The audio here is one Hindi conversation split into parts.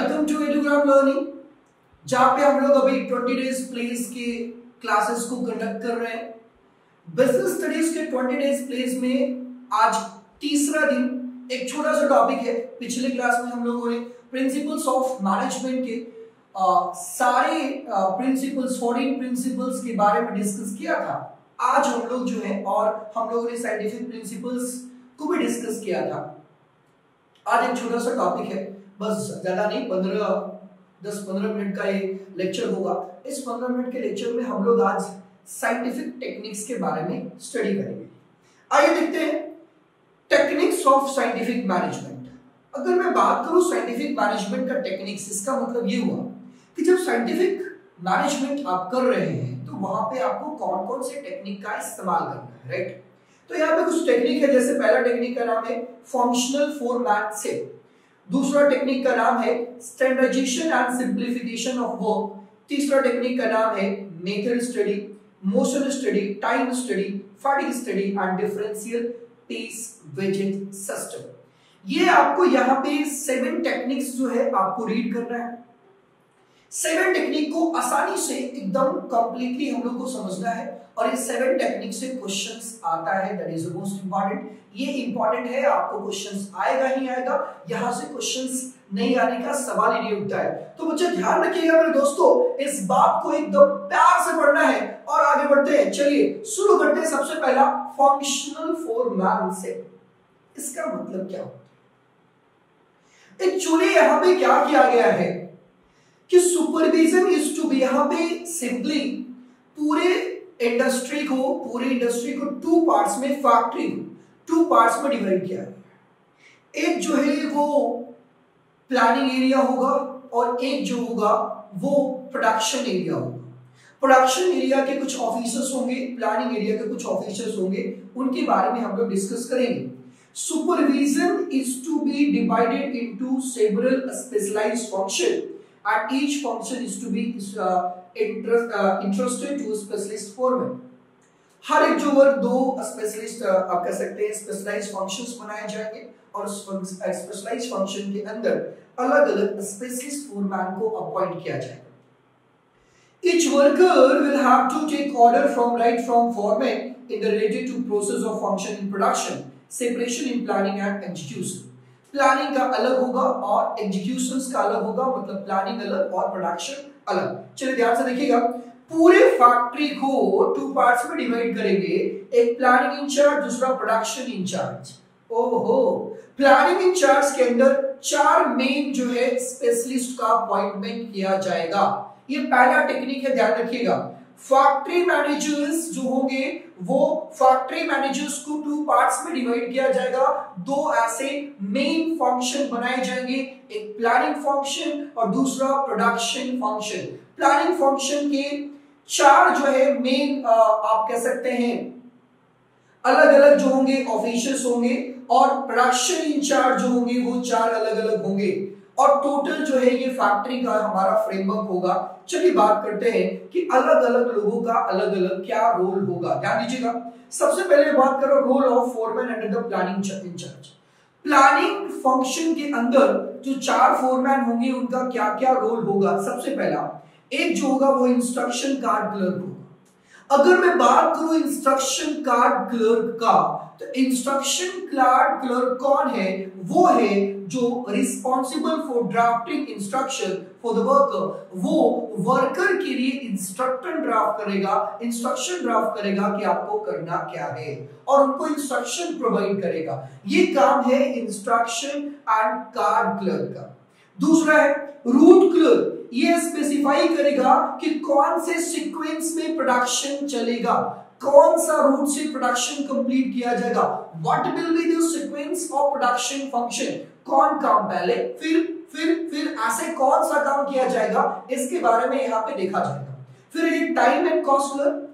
वेलकम टू एडुग्राम लर्निंग, जहां पे हम लोग अभी 20 डेज प्लेस के क्लासेस को कंडक्ट कर रहे हैं। बिजनेस स्टडीज के 20 डेज प्लेस में आज तीसरा दिन एक छोटा सा टॉपिक है। पिछले क्लास में हम लोगों ने प्रिंसिपल्स ऑफ मैनेजमेंट के सारे प्रिंसिपल्स, फॉरेन प्रिंसिपल्स के बारे में डिस्कस किया था। आज हम लोग जो है और हम लोगों ने साइंटिफिक प्रिंसिपल्स को भी डिस्कस किया था। आज एक छोटा सा टॉपिक है, बस ज्यादा नहीं, 10-15 मिनट का ये लेक्चर होगा। इस 15 मिनट के लेक्चर में हम लोग आज साइंटिफिक टेक्निक्स के बारे में स्टडी करेंगे। आइए देखते हैं टेक्निक्स ऑफ साइंटिफिक मैनेजमेंट। अगर मैं बात करूं साइंटिफिक मैनेजमेंट का टेक्निक्स, इसका मतलब ये हुआ कि जब साइंटिफिक मैनेजमेंट आप कर रहे हैं तो वहां पे आपको कौन कौन से टेक्निक का इस्तेमाल करना है, राइट। तो यहाँ पे कुछ टेक्निक है, जैसे पहला टेक्निक का नाम है फंक्शनल फॉर्मेट से, दूसरा टेक्निक का नाम है standardisation and simplification of work, तीसरा टेक्निक का नाम है method study, motion study, time study, fatigue study and differential pace wages system. ये आपको यहाँ पे 7 टेक्निक्स जो है आपको रीड करना है। 7 टेक्निक को आसानी से एकदम कंप्लीटली हम लोग को समझना है और ये 7 टेक्निक से क्वेश्चंस आता है, दैट इज मोस्ट इंपॉर्टेंट। ये इंपॉर्टेंट है, आपको क्वेश्चंस आएगा ही आएगा, यहां से क्वेश्चंस नहीं आने का सवाल ही नहीं उठता है। तो बच्चे ध्यान रखिएगा मेरे दोस्तों, इस बात को एकदम प्यार से पढ़ना है और आगे बढ़ते हैं। चलिए शुरू करते हैं। सबसे पहला फंक्शनल फॉर्मेट से, इसका मतलब क्या होता है? एक्चुअली यहां पे क्या किया गया है कि सुपरविजन इज टू बी, यहां पे सिंपली पूरे इंडस्ट्री को 2 पार्ट्स में, फैक्ट्री को 2 पार्ट्स में डिवाइड किया है। एक जो है वो प्लानिंग एरिया होगा और एक जो होगा वो प्रोडक्शन एरिया होगा। प्रोडक्शन एरिया के कुछ ऑफिसर्स होंगे, प्लानिंग एरिया के कुछ ऑफिसर्स होंगे, उनके बारे में हम लोग डिस्कस करेंगे। Supervision is to be divided into several specialised function and each function is to be entrusted to a specialist foreman। हर एक जो वर्ग 2 स्पेशलिस्ट आप कह सकते हैं स्पेशलाइज्ड फंक्शंस बनाए जाएंगे और स्पेशलाइज्ड फंक्शन के अंदर अलग अलग स्पेशलिस्ट फोरमैन को अपॉइंट किया जाएगा। Each worker will have to take order right from foreman in the related to process of function in production, separation in planning and execution। Planning का अलग होगा और एग्जीक्यूशंस का अलग होगा, मतलब प्लानिंग अलग और प्रोडक्शन अलग। चलिए ध्यान से देखिएगा, पूरे फैक्ट्री को 2 पार्ट्स में डिवाइड करेंगे, एक प्लानिंग इंचार्ज, दूसरा प्रोडक्शन इंचार्ज। ओहो, प्लानिंग इंचार्ज के अंदर 4 मेन जो है स्पेशलिस्ट का अपॉइंटमेंट किया जाएगा। ये पहला टेक्निक है, ध्यान रखिएगा। फैक्ट्री मैनेजर्स जो होंगे वो फैक्ट्री मैनेजर्स को 2 पार्ट्स में डिवाइड किया जाएगा। 2 ऐसे मेन फंक्शन बनाए जाएंगे, एक प्लानिंग फंक्शन और दूसरा प्रोडक्शन फंक्शन। प्लानिंग फंक्शन के 4 जो है मेन आप कह सकते हैं अलग अलग जो होंगे ऑफिसर्स होंगे और प्रोडक्शन इंचार्ज जो होंगे वो 4 अलग अलग होंगे और टोटल जो है ये फैक्ट्री का हमारा फ्रेमवर्क होगा। चलिए बात करते हैं कि अलग अलग लोगों का अलग अलग क्या रोल होगा। ध्यान दीजिएगा, सबसे पहले बात करो role of foreman under the planning incharge. Planning function के अंदर जो 4 फोरमैन होंगे उनका क्या क्या रोल होगा। सबसे पहला एक जो होगा वो इंस्ट्रक्शन कार्ड क्लर्क होगा। अगर मैं बात करूं इंस्ट्रक्शन कार्ड क्लर्क का, तो इंस्ट्रक्शन कार्ड क्लर्क कौन है? वो है जो responsible for drafting instruction for the worker. वो वर्कर के लिए इंस्ट्रक्शन ड्राफ्ट करेगा कि आपको करना क्या है और उनको इंस्ट्रक्शन प्रोवाइड करेगा। ये काम है इंस्ट्रक्शन एंड कार्ड क्लर्क का। दूसरा है रूट क्लर्क, ये स्पेसिफाई करेगा कि कौन से सीक्वेंस में प्रोडक्शन चलेगा, कौन सा रूट से प्रोडक्शन कंप्लीट किया जाएगा, what will be the sequence of production function, कौन काम पहले फिर ऐसे कौन सा काम किया जाएगा, इसके बारे में यहाँ पे देखा जाएगा। फिर ये टाइम एंड कॉस्ट क्लर्क,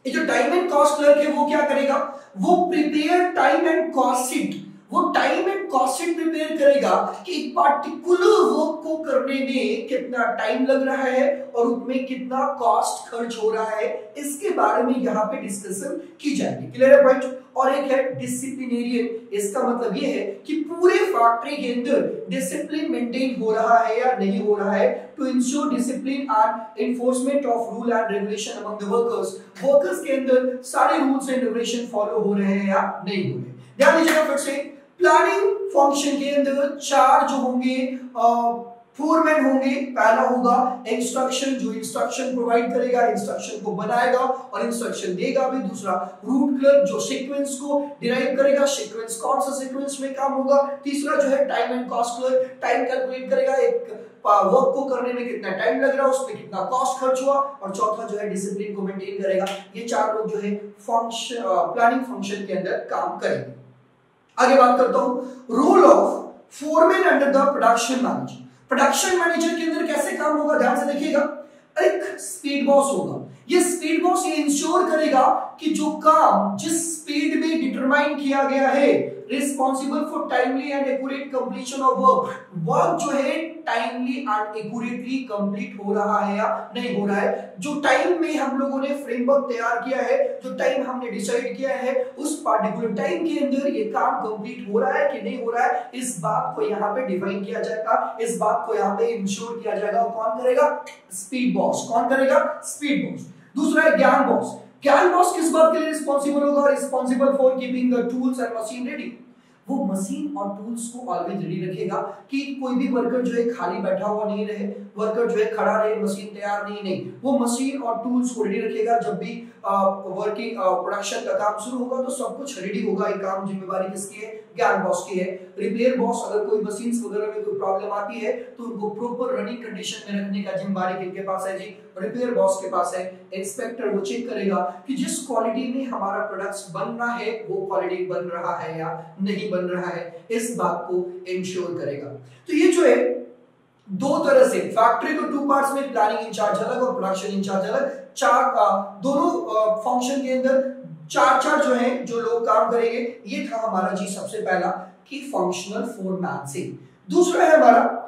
ये जो टाइम एंड कॉस्ट क्लर्क है वो क्या करेगा? वो prepare time and cost sheet, वो time and cost sheet prepare करेगा कि एक पार्टिकुलर वर्क को करने में कितना टाइम लग रहा है और उसमें कितना कॉस्ट खर्च हो रहा है, इसके बारे में यहाँ पे डिस्कशन की जाएगी। क्लियर है पॉइंट? और एक है डिसिप्लिनेरियन, इसका मतलब ये है कि पूरे फैक्ट्री के अंदर डिसिप्लिन मेंटेन हो रहा है या नहीं हो रहा है, to ensure discipline and enforcement of rule and regulation among the workers. Workers के अंदर सारे रूल्स एंड रेगुलेशन फॉलो हो रहे हैं या नहीं हो रहे। ध्यान दीजिएगा फिर से, प्लानिंग फंक्शन के अंदर चार जो होंगे फोरमैन होंगे। पहला होगा इंस्ट्रक्शन, जो इंस्ट्रक्शन प्रोवाइड करेगा, इंस्ट्रक्शन को बनाएगा और इंस्ट्रक्शन देगा भी। दूसरा रूट क्लर्क, जो सीक्वेंस को डिराइव करेगा, सीक्वेंस कौन सा सीक्वेंस में काम होगा। तीसरा जो है time and cost clerk, time calculate करेगा, एक वर्क को करने में कितना टाइम लग रहा है, उसमें कितना कॉस्ट खर्च हुआ। और चौथा जो है डिसिप्लिन को मेंटेन करेगा। ये चार लोग जो है फंक्शन प्लानिंग फंक्शन के अंदर काम करेंगे। आगे बात करता हूं role of foreman under the production manager. Production manager के अंदर कैसे काम होगा, ध्यान से देखिएगा। एक स्पीड बॉस होगा। ये स्पीड बॉस ये इंश्योर करेगा कि जो काम जिस स्पीड में डिटरमाइन किया गया है, responsible for timely and accurate completion of work जो है टाइमली एंड एक्यूरेटली कंप्लीट हो रहा है या नहीं हो रहा है। जो टाइम में हम लोगों ने फ्रेमवर्क तैयार किया है, जो टाइम हमने डिसाइड किया है, उस पार्टिकुलर टाइम के अंदर ये काम कंप्लीट हो रहा है कि नहीं हो रहा है, इस बात को यहाँ पे डिफाइन किया जाएगा, इस बात को यहाँ पे इंश्योर किया जाएगा। कौन करेगा? Speed boss. कौन करेगा? Speed boss. दूसरा है ज्ञान बॉस। ज्ञान बॉस किस बात के लिए रिस्पॉन्सिबल होगा? Responsible for keeping the tools and machine ready. वो मशीन और टूल्स को ऑलवेज रेडी रखेगा कि कोई भी वर्कर जो है खाली बैठा हुआ नहीं रहे, वर्कर जो है खड़ा रहे, मशीन तैयार नहीं, वो मशीन और टूल्स को रेडी रखेगा। जब भी वर्किंग प्रोडक्शन का काम शुरू होगा तो सब कुछ रेडी होगा। ये काम जिम्मेवारी किसकी है? ज्ञान बॉस की है। रिपेयर बॉस, अगर कोई मशीन्स वगैरह में कोई प्रॉब्लम आती है तो उनको प्रॉपर रनिंग कंडीशन में रखने का जिम्मेवारी किनके पास है? जी, रिपेयर बॉस के पास है। इंस्पेक्टर वो चेक करेगा कि जिस क्वालिटी में हमारा प्रोडक्ट्स बन रहा है वो क्वालिटी बन रहा है या नहीं बन रहा है, इस बात को इंश्योर करेगा। तो ये जो है दो तरह से फैक्ट्री को टू पार्ट्स में, प्लानिंग इंचार्ज अलग और प्रोडक्शन इंचार्ज अलग, चार दोनों फंक्शन के अंदर चार जो है जो लोग काम करेंगे। ये था हमारा जी सबसे पहला कि फंक्शनल फॉर्मेटिंग। दूसरा है हमारा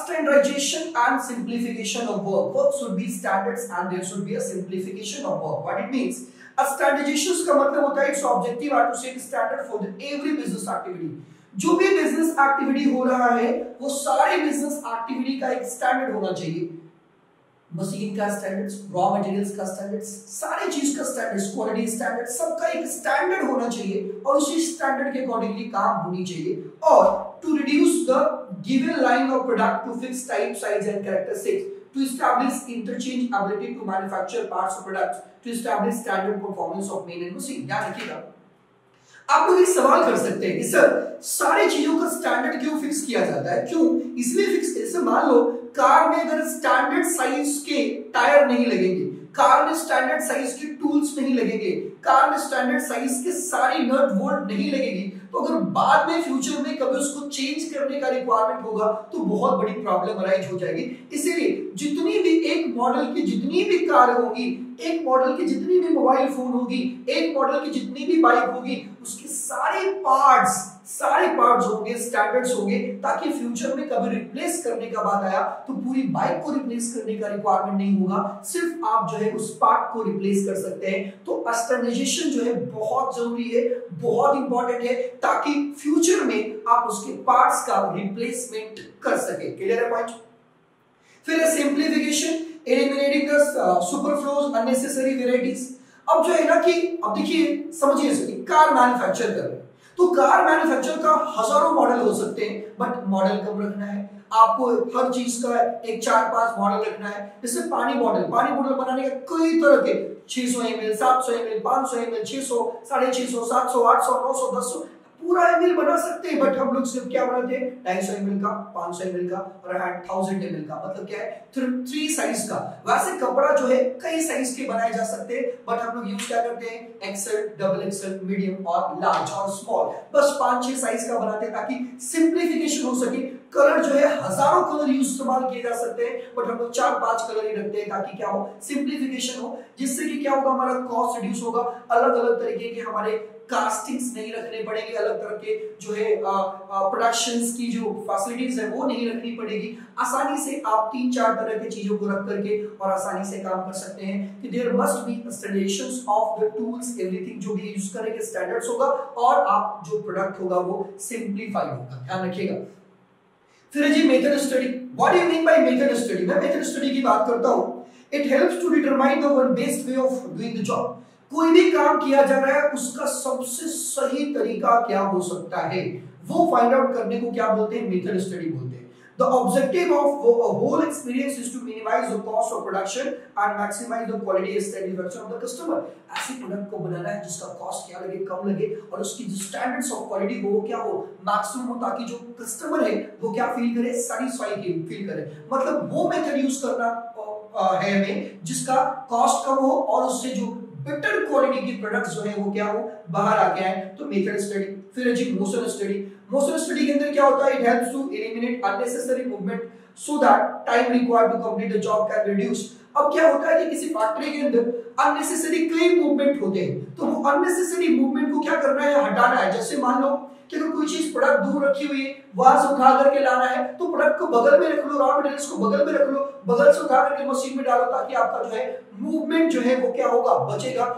standardization and simplification of work. Work should be standards and there should be a simplification of work. What it means? A standardization का मतलब होता है its objective are to set standard for the every business activity. जो भी बिजनेस एक्टिविटी हो रहा है वो सारे बिजनेस एक्टिविटी का एक स्टैंडर्ड होना चाहिए। मशीन का स्टैंडर्ड्स, रॉ मटेरियल्स का स्टैंडर्ड्स, सारी चीज का स्टैंडर्ड्स, क्वालिटी स्टैंडर्ड, सबका एक स्टैंडर्ड होना चाहिए और उसी स्टैंडर्ड के अकॉर्डिंगली काम होनी चाहिए। और to reduce the given line of product to fix type, size and characteristics, to establish interchangeability to manufacture parts of products, to establish standard performance of main and machine। ध्यान रखिएगा। आप लोग एक सवाल कर सकते हैं कि सर सारी चीजों का स्टैंडर्ड क्यों फिक्स किया जाता है? क्यों इसलिए फिक्स? जैसे मान लो कार में अगर स्टैंडर्ड साइज के टायर नहीं लगेंगे, कार में स्टैंडर्ड साइज के टूल्स नहीं लगेंगे, कार में स्टैंडर्ड साइज के सारी नट बोल्ट नहीं लगेगी, तो अगर बाद में फ्यूचर में कभी उसको चेंज करने का रिक्वायरमेंट होगा तो बहुत बड़ी प्रॉब्लम अराइज हो जाएगी। इसीलिए जितनी भी एक मॉडल की जितनी भी कार होगी, एक मॉडल की जितनी भी मोबाइल फोन होगी, एक मॉडल की जितनी भी बाइक होगी, उसके सारे पार्ट्स होंगे, स्टैंडर्ड्स होंगे, ताकि फ्यूचर में कभी रिप्लेस करने का बात आया तो पूरी बाइक को रिप्लेस करने का रिक्वायरमेंट नहीं होगा, सिर्फ आप जो है उस पार्ट को रिप्लेस कर सकते हैं। तो स्टैंडर्डाइजेशन जो है बहुत जरूरी है, बहुत इंपॉर्टेंट है, ताकि फ्यूचर में आप उसके पार्ट्स का रिप्लेसमेंट कर सके। क्लियर है पॉइंट? फिर simplification, eliminating the superfluous, unnecessary varieties. अब जो है ना कि अब देखिए समझिए, कार मैन्युफैक्चर कर रहे हैं तो कार मैन्युफैक्चर का हजारों मॉडल हो सकते हैं, बट मॉडल कम रखना है आपको। हर चीज का एक 4-5 मॉडल रखना है। जैसे पानी बॉटल बनाने के कई तरह के 600 ml, 700 ml, 500 ml, 600, 650, 700, 800, 900, 1000 पूरा ml बना सकते हैं, बट हम लोग सिर्फ क्या बनाते हैं? 250 ml का, 500 ml का और 1000 ml का। मतलब क्या है? 3 साइज का। वैसे कपड़ा जो है कई साइज के बनाए जा सकते हैं, बट हम लोग यूज क्या करते हैं? एक्सेल, डबल एक्सेल, मीडियम और लार्ज और स्मॉल, बस 5-6 साइज का बनाते हैं ताकि सिंप्लीफिकेशन हो सके। कलर जो है हजारों कलर यूज इस्तेमाल किए जा सकते हैं, बट हम लोग 4-5 कलर ही रखते हैं ताकि क्या हो, सिंप्लीफिकेशन हो, जिससे कि क्या होगा, हमारा कॉस्ट रिड्यूस होगा। अलग अलग तरीके के हमारे कास्टिंग्स नहीं रखने पड़ेंगे, अलग तरह के जो है प्रोडक्शंस की जो फैसिलिटीज है वो नहीं रखनी पड़ेगी। आसानी से आप 3-4 तरह की चीजों को रख करके और आसानी से काम कर सकते हैं कि there must be standardisations of the tools, everything जो भी यूज करेंगे स्टैंडर्ड्स होगा और आप जो प्रोडक्ट होगा वो सिंप्लीफाइड होगा, ध्यान रखिएगा। फिर G method study, what do you mean by method study? मैं मेथड स्टडी की बात करता हूं। It helps to determine the one best way of doing the job. कोई भी काम किया जा रहा है उसका सबसे सही तरीका क्या हो सकता है वो फाइंड आउट करने को क्या बोलते हैं, मेथड स्टडी बोलते हैं। The objective of a whole experience is to minimize the cost of production and maximize the quality and satisfaction of the customer। ऐसे प्रोडक्ट को बनाना है जिसका कॉस्ट क्या लगे, कम लगे, और उसकी जो स्टैंडर्ड्स ऑफ क्वालिटी वो क्या हो, मैक्सिमम हो, ताकि जो कस्टमर है वो क्या फील करे, सेटिस्फाई फील करे। मतलब वो मेथड यूज करना है हमें जिसका कॉस्ट कम हो और उससे जो बेटर क्वालिटी की प्रोडक्ट्स जो है वो क्या हो, बाहर आ गया है, तो मेथड स्टडी। फिर जी मोशन स्टडी। मोशन स्टडी के अंदर क्या होता है, it helps to eliminate unnecessary movement so that time required to complete the job can reduce. अब क्या होता है कि किसी फैक्ट्री के अंदर अननेसेसरी कई मूवमेंट होते हैं, तो वो अननेसेसरी मूवमेंट को क्या करना है, हटाना है। जैसे मान लो कि अगर कोई चीज प्रोडक्ट दूर रखी हुई है, वहां से उठा करके लाना है, तो प्रोडक्ट को बगल में रख लो, रॉ मटेरियल्स को बगल में रख लो, बगल से उठा करके मशीन में डालो, ताकि आपका जो है मूवमेंट जो है वो क्या होगा, बचेगा।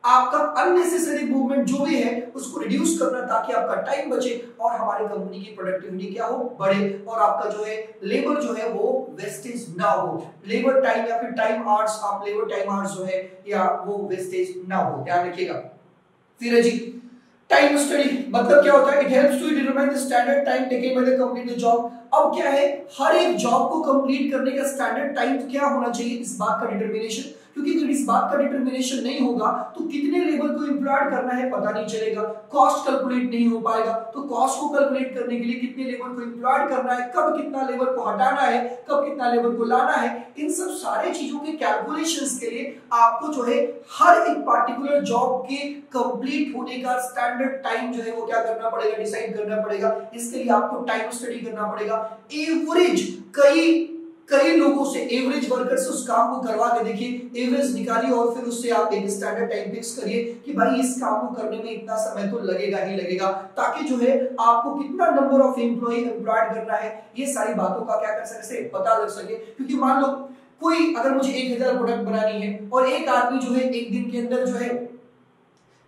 आपका अननेसेसरी मूवमेंट जो भी है उसको रिड्यूस करना ताकि आपका टाइम बचे और हमारी कंपनी की प्रोडक्टिविटी क्या हो, बढ़े, और आपका जो है लेबर जो है वो वेस्टेज ना हो। लेबर टाइम या फिर टाइम आवर्स, आप लेबर टाइम आवर्स जो है या वो वेस्टेज ना हो, ध्यान रखिएगा। फिर जी टाइम स्टडी, मतलब क्या होता है, it helps to determine the standard time taken by the complete the job. अब क्या है, हर एक जॉब को कंप्लीट करने का स्टैंडर्ड टाइम क्या होना चाहिए, इस बात का डिटरमिनेशन, क्योंकि अगर इस बात का डिटरमिनेशन नहीं होगा तो कितने लेबर को एम्प्लॉयड करना है पता नहीं चलेगा, कॉस्ट कैलकुलेट नहीं हो पाएगा। तो कॉस्ट को कैलकुलेट करने के लिए कितने लेबर को एम्प्लॉयड करना है, कब कितना लेबर को हटाना है, कब कितना लेबर को लाना है, इन सब सारे चीजों के कैलकुलेशंस के लिए आपको जो है हर एक पार्टिकुलर जॉब के कंप्लीट होने का स्टैंडर्ड टाइम जो है वो क्या करना पड़ेगा, डिसाइड करना पड़ेगा। इसके लिए आपको टाइम स्टडी करना पड़ेगा। एवरेज कई लोगों से, एवरेज वर्कर से उस काम को करवा के देखिए, एवरेज निकालिए और फिर उससे आप एक स्टैंडर्ड टाइम फिक्स करिए कि भाई इस काम को करने में इतना समय तो लगेगा ही लगेगा, ताकि जो है आपको कितना नंबर ऑफ एम्प्लॉय एम्प्लॉयड करना है, ये सारी बातों का क्या कर सके, पता लग सके। क्योंकि मान लो कोई अगर मुझे 1000 प्रोडक्ट बनानी है और एक आदमी जो है एक दिन के अंदर जो है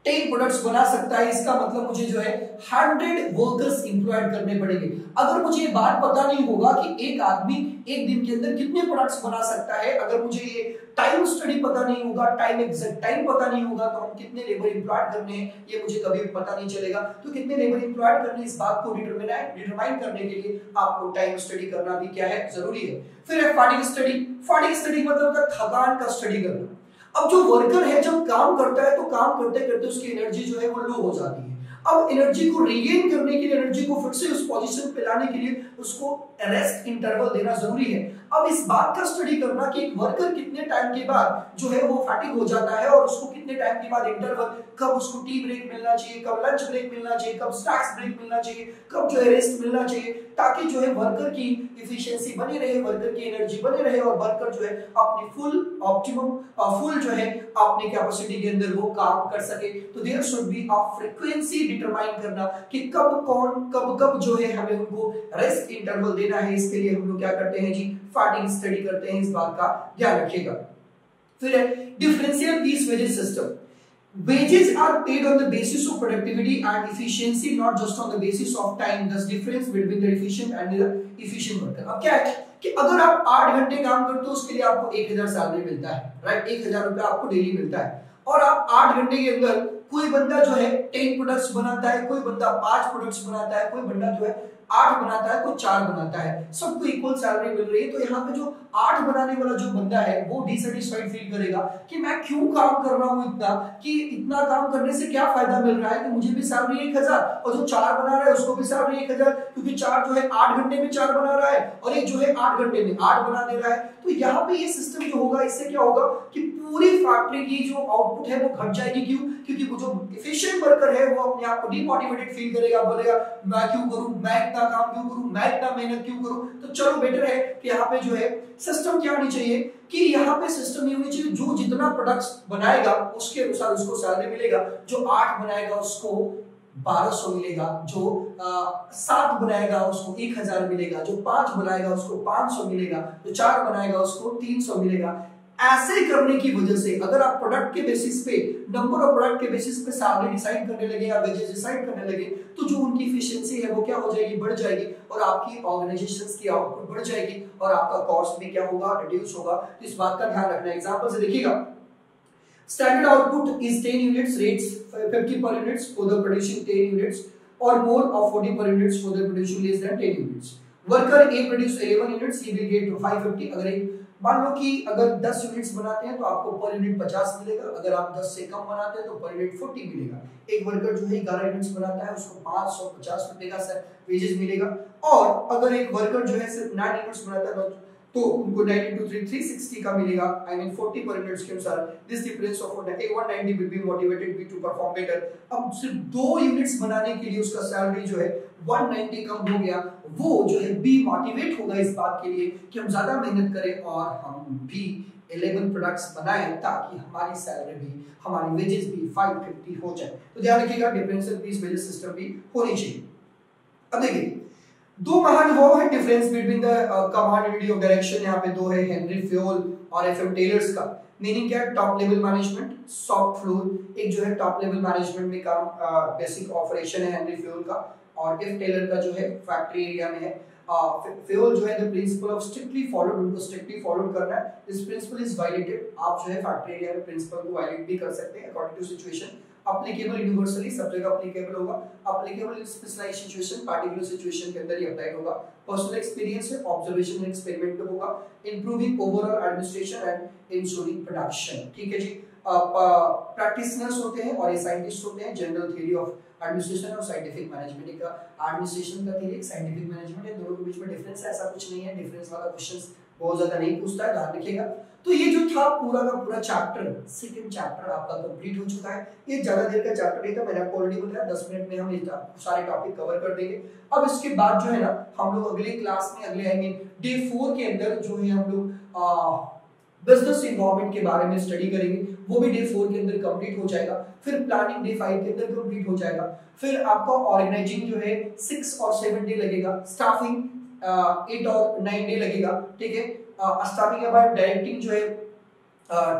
10 प्रोडक्ट्स बना सकता है, इसका मतलब मुझे जो है 100 वर्कर्स एम्प्लॉयड करने पड़ेंगे। अगर मुझे ये बात पता नहीं होगा कि एक आदमी एक दिन के अंदर कितने प्रोडक्ट्स बना सकता है, अगर मुझे ये टाइम स्टडी पता नहीं होगा, टाइम एग्जैक्ट टाइम पता नहीं होगा, तो हम कितने लेबर एम्प्लॉयड करने हैं ये मुझे कभी भी पता नहीं चलेगा। तो कितने लेबर एम्प्लॉयड करने, इस बात को डिटरमाइन करने के लिए आपको टाइम स्टडी करना भी क्या है, जरूरी है। फिर है फैटिग स्टडी। फैटिग स्टडी मतलब थकान का स्टडी करना। अब जो वर्कर है जब काम करता है तो काम करते करते उसकी एनर्जी जो है वो लो हो जाती है। अब एनर्जी को रीगेन करने के लिए, एनर्जी को फिर से उस पोजीशन पे लाने के लिए उसको रेस्ट इंटरवल देना जरूरी है। अब इस बात का स्टडी करना कि एक वर्कर कितने टाइम के बाद जो है वो फैटिग हो जाता है और उसको कितने टाइम के बाद इंटरवल, कब उसको टी ब्रेक मिलना चाहिए, कब लंच ब्रेक मिलना चाहिए, कब स्नैक्स ब्रेक मिलना चाहिए, कब जो है रेस्ट मिलना चाहिए, ताकि जो है वर्कर की एफिशिएंसी बनी रहे, वर्कर की एनर्जी बनी रहे और वर्कर जो है अपनी फुल ऑप्टिमम फुल जो है अपनी कैपेसिटी के अंदर वो काम कर सके। तो there should be a frequency determine करना कि कब जो है हमें उनको रेस्ट इंटरवल देना है। इसके लिए हम लोग क्या करते हैं जी, फैटिग स्टडी करते हैं, इस बात का ध्यान रखिएगा। फिर है differential piece wages system. Wages are paid on the basis of productivity and efficiency, not just on the basis of time. Thus, difference between the efficient and the efficient worker. अब क्या है कि अगर आप 8 घंटे काम करते हो उसके लिए आपको 1000 सैलरी मिलता है, राइट, 1000 रुपया आपको डेली मिलता है। और आप 8 घंटे के अंदर कोई बंदा जो है 10 प्रोडक्ट्स बनाता है, कोई बंदा 5 प्रोडक्ट्स बनाता है, कोई बंदा जो है 8 बनाता है, कोई 4 बनाता है, सबको इक्वल सैलरी मिल रही है। तो यहाँ पे जो 8 बनाने वाला जो बंदा है वो डिसैटिस्फाइड फील करेगा कि मैं क्यों काम कर रहा हूँ इतना, कि इतना काम करने से क्या फायदा मिल रहा है कि मुझे भी सैलरी 1000 और जो 4 बना रहा है उसको भी सैलरी 1000, क्योंकि 4 जो है 8 घंटे में 4 बना रहा है और एक जो है 8 घंटे में 8 बना दे रहा है। तो यहाँ पे ये सिस्टम जो होगा, इससे क्या होगा कि पूरी फैक्ट्री की जो आउटपुट है वो घट जाएगी। क्यों? क्योंकि वो जो इफिशिएंट वर्कर है वो अपने आप को डिमोटिवेटेड फील करेगा, बोलेगा मैं क्यों करूं, मैं इतना काम क्यों करूं, मैं इतना मेहनत क्यों करूं। तो चलो बेटर है कि यहाँ पे जो है सिस्टम क्या होनी चाहिए कि यहाँ पे सिस्टम ये होनी चाहिए जो जितना प्रोडक्ट्स बनाएगा उसके अनुसार उसको सैलरी मिलेगा। जो 8 बनाएगा उसको 1200 मिलेगा, जो 7 बनाएगा उसको 1000 मिलेगा, जो 5 बनाएगा उसको 500 मिलेगा, जो 4 बनाएगा उसको 300 मिलेगा। ऐसे करने की वजह से अगर आप प्रोडक्ट के बेसिस पे, नंबर ऑफ प्रोडक्ट के बेसिस पे सैलरी डिसाइड करने लगे या वेजेस डिसाइड करने लगे तो जो उनकी एफिशिएंसी है वो क्या हो जाएगी, बढ़ जाएगी और आपकी ऑर्गेनाइजेशंस की आउटपुट बढ़ जाएगी और आपका कॉस्ट भी क्या होगा, रिड्यूस होगा। तो इस बात का ध्यान रखना है। एग्जांपल से देखिएगा, standard output is 10 units, rates 50 per units for the producing 10 units or more of 40 per units for the producing less than 10 units. Worker A produce 11 units, he will get 550। अगर एक मान लो कि अगर 10 यूनिट्स बनाते हैं तो आपको पर यूनिट 50 मिलेगा, अगर आप 10 से कम बनाते हैं तो पर यूनिट 40 मिलेगा। एक वर्कर जो है 11 यूनिट्स बनाता है उसको 550 रुपए का वेजेस मिलेगा, और अगर एक वर्कर जो है सिर्फ 9 यूनिट्स बनाता है तो उनको 9 into 3 360 का मिलेगा, I mean 40 per units के अनुसार। This difference of 190 will be motivated B to perform better। अब सिर्फ 2 यूनिट्स बनाने के लिए उसका सैलरी जो है 190 कम हो गया, वो जो है B मोटिवेट होगा इस बात के लिए कि हम ज्यादा मेहनत करें और हम भी 11 प्रोडक्ट्स बनाएं ताकि हमारी सैलरी भी, हमारी वेजेस भी 550 हो जाए। तो ध्यान रखिएगा डिफरेंशियल पीस वेजेस सिस्टम भी होनी चाहिए। अब देखिए दो महान वो है difference between the command unity of direction, यहाँ पे दो है हेनरी फ्योल और एफएम टेलर्स का। मीनिंग क्या है, top level management, soft floor. एक जो है टॉप लेवल मैनेजमेंट में काम बेसिक ऑपरेशन है हेनरी फ्योल का, और एफ टेलर का जो है फैक्ट्री एरिया में है। फ्योल जो है the principle of strictly followed, उनको स्ट्रिक्टली फॉलो करना है। दिस प्रिंसिपल इज वायलेटेड, आप जो है फैक्ट्री एरिया में प्रिंसिपल को वायलेट भी कर सकते हैं according to situation. Applicable universally, सब जगह अप्लीकेबल होगा। Applicable in specialised situation, particular situation के अंदर ही अप्लाई होगा। पर्सनल एक्सपीरियंस है, ऑब्जर्वेशन एंड एक्सपेरिमेंट पे होगा। Improving overall administration and ensuring production. ठीक है जी। प्रैक्टिशनर्स होते हैं और ये साइंटिस्ट होते हैं। जनरल थ्योरी ऑफ एडमिनिस्ट्रेशन और साइंटिफिक मैनेजमेंट का, एडमिनिस्ट्रेशन का थ्योरी, साइंटिफिक मैनेजमेंट है, दोनों के बीच में डिफरेंस है, ऐसा कुछ नहीं है। डिफरेंस वाला क्वेश्चंस बहुत ज्यादा नहीं पूछता है, ध्यान रखिएगा। तो ये जो था पूरा का पूरा चैप्टर, सेकंड चैप्टर आपका कंप्लीट हो चुका है। ये ज्यादा देर का चैप्टर नहीं था, मैंने आपको ऑलरेडी बताया 10 मिनट में हम ये सारे टॉपिक कवर कर देंगे। अब इसके बाद जो है ना हम लोग अगले क्लास में, अगले आई मीन डे 4 के अंदर जो है हम लोग बिजनेस इन्वायरमेंट के बारे में स्टडी करेंगे, वो भी डे 4 के अंदर कंप्लीट हो जाएगा। फिर प्लानिंग डे 5 के अंदर कंप्लीट हो जाएगा। फिर आपका ऑर्गेनाइजिंग जो है 6 और 7 डे लगेगा। स्टाफिंग 8 और 9 डे लगेगा। ठीक है। स्टाफिंग के बाद डायरेक्टिंग जो है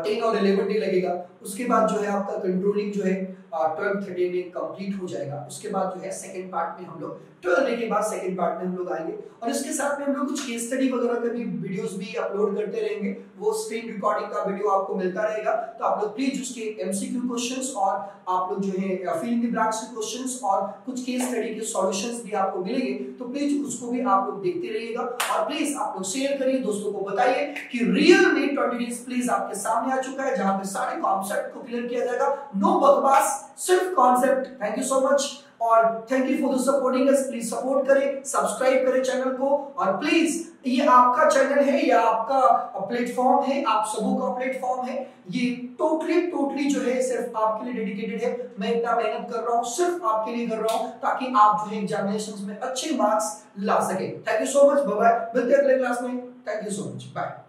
10 और 11 डे लगेगा। उसके बाद जो है आपका कंट्रोलिंग जो है 12th डे में कंप्लीट हो जाएगा। उसके बाद जो है सेकंड पार्ट में हम लोग 12 डे के बाद सेकंड पार्ट में हम लोग आएंगे, और इसके साथ में हम लोग कुछ केस स्टडी वगैरह का भी वीडियोस भी अपलोड करते रहेंगे। वो स्क्रीन रिकॉर्डिंग का वीडियो आपको मिलता रहेगा, तो आप लोग प्लीज उसके एमसीक्यू क्वेश्चंस और आप लोग जो है फिल इन द ब्लैंक्स के क्वेश्चंस और कुछ केस स्टडी के सॉल्यूशंस भी आपको मिलेंगे, तो प्लीज उसको भी आप लोग देखते रहिएगा। और प्लीज आप लोग शेयर करिए, दोस्तों को बताइए कि रियल में 20 डेज प्लीज आपके सामने आ चुका है, जहां पे सारे कॉन्सेप्ट को क्लियर किया जाएगा। नो बकवास, सिर्फ concept. Thank you so much और thank you for the supporting us. Please support करें, सब्सक्राइब करें चैनल को, और प्लीज ये आपका चैनल है या आपका प्लेटफॉर्म है, आप सबों का प्लेटफॉर्म है। ये टोटली जो है सिर्फ आपके लिए डेडिकेटेड है। मैं इतना मेहनत कर रहा हूँ सिर्फ आपके लिए कर रहा हूँ, ताकि आप जो है एग्जामिनेशंस में अच्छे मार्क्स ला सके। Thank you so much, bye bye, मिलते हैं अगले क्लास में। Thank you so much, bye.